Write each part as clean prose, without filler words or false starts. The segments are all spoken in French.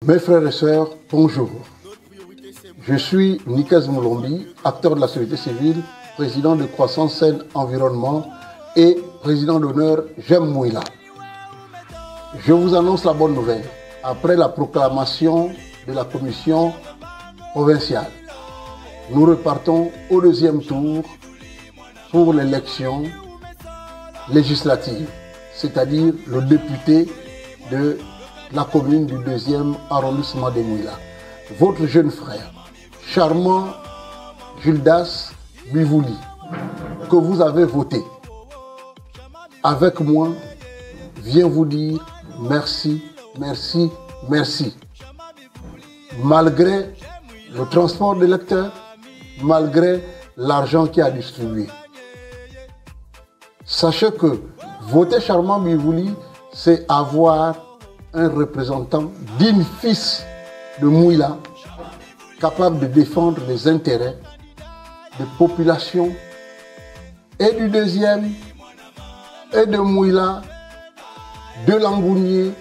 Mes frères et sœurs, bonjour. Je suis Nikez Moulombi, acteur de la société civile, président de Croissance Saine Environnement et président d'honneur J'aime Mouila. Je vous annonce la bonne nouvelle. Après la proclamation de la commission provinciale, nous repartons au deuxième tour pour l'élection législative, c'est-à-dire le député de la commune du 2e arrondissement de Mouila. Votre jeune frère, charmant Gildas Bivouli, que vous avez voté, avec moi, vient vous dire merci, merci, merci. Malgré le transport d'électeurs, malgré l'argent qui a distribué. Sachez que voter Charmant Bivouli, c'est avoir un représentant digne fils de Mouila, capable de défendre les intérêts des populations et du 2e, et de Mouila, de Langounier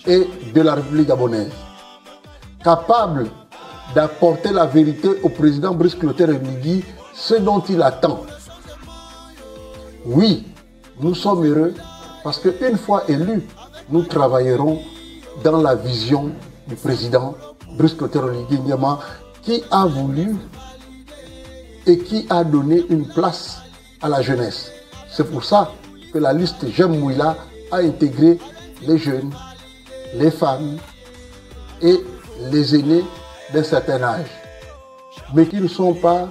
et de la République gabonaise. Capable d'apporter la vérité au président Brice Clotaire Oligui, ce dont il attend. Oui, nous sommes heureux parce qu'une fois élus, nous travaillerons dans la vision du président Brice Clotaire Oligui Nguema, qui a voulu et qui a donné une place à la jeunesse. C'est pour ça que la liste J'aime Mouila a intégré les jeunes, les femmes et les aînés d'un certain âge, mais qui ne sont pas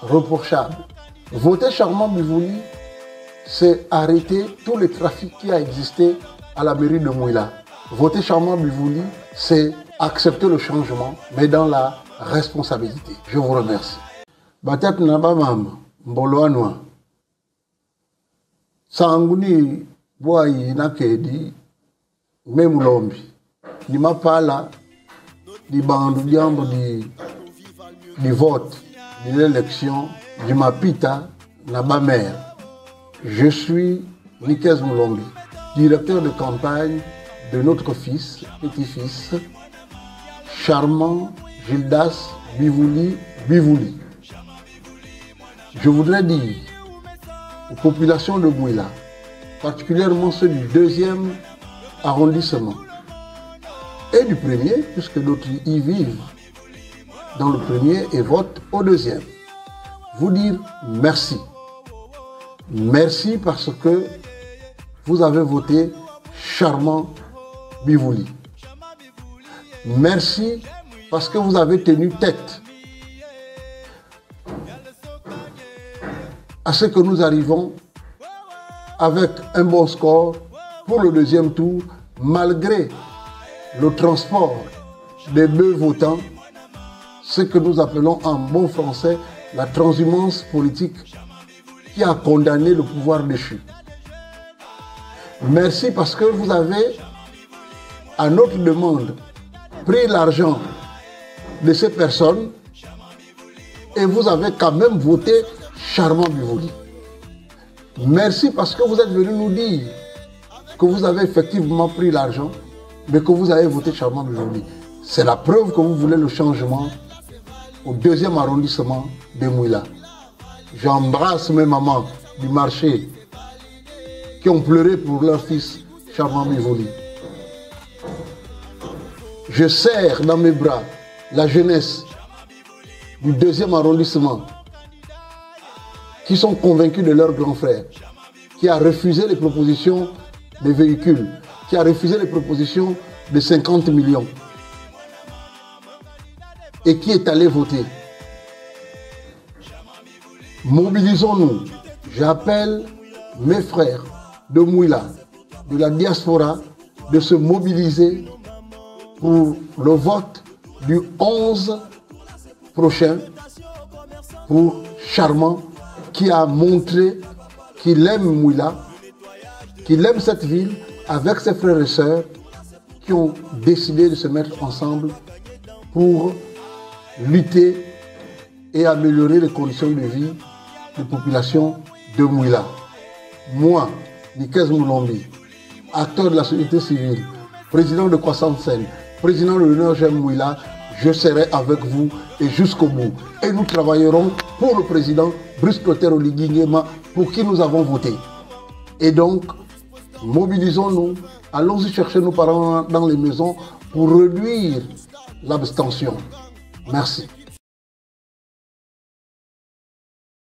reprochables. Voter Charmant Bivouli, c'est arrêter tout le trafic qui a existé à la mairie de Mouila. Voter Charmant Bivouli, c'est accepter le changement, mais dans la responsabilité. Je vous remercie. Batat Nabamam, Mboloanoa, Sanguni, Boayi Nakedi, Memulombi, Nima Pala, du bandu diambo du vote, de l'élection, du Mapita, Nabamer. Je suis Nikez Moulombi, directeur de campagne de notre fils, petit-fils, Charmant Gildas Bivouli. Je voudrais dire aux populations de Mouila, particulièrement ceux du 2e arrondissement, et du 1er, puisque d'autres y vivent dans le 1er et votent au 2e. Vous dire merci. Merci parce que vous avez voté Charmant Bivouli. Merci parce que vous avez tenu tête à ce que nous arrivons avec un bon score pour le 2e tour, malgré le transport des bœufs votants, ce que nous appelons en bon français la transhumance politique qui a condamné le pouvoir déchu. Merci parce que vous avez, à notre demande, pris l'argent de ces personnes et vous avez quand même voté Charmant Bivouli. Merci parce que vous êtes venu nous dire que vous avez effectivement pris l'argent, mais que vous avez voté Charmant Bivouli. C'est la preuve que vous voulez le changement au 2e arrondissement de Mouila. J'embrasse mes mamans du marché qui ont pleuré pour leur fils Charmant Bivouli. Je serre dans mes bras la jeunesse du 2e arrondissement qui sont convaincus de leur grand frère, qui a refusé les propositions des véhicules, qui a refusé les propositions de 50 millions et qui est allé voter. Mobilisons-nous. J'appelle mes frères de Mouila, de la diaspora, de se mobiliser pour le vote du 11 prochain pour Charmant, qui a montré qu'il aime Mouila, qu'il aime cette ville, avec ses frères et sœurs qui ont décidé de se mettre ensemble pour lutter et améliorer les conditions de vie des populations de Mouila. Moi, Nikez Moulombi, acteur de la société civile, président de Croissance Saine, président de l'honneur Jean Mouila, je serai avec vous et jusqu'au bout. Et nous travaillerons pour le président Brice Clotaire Oligui Nguema, pour qui nous avons voté. Et donc, mobilisons-nous, allons-y chercher nos parents dans les maisons pour réduire l'abstention. Merci.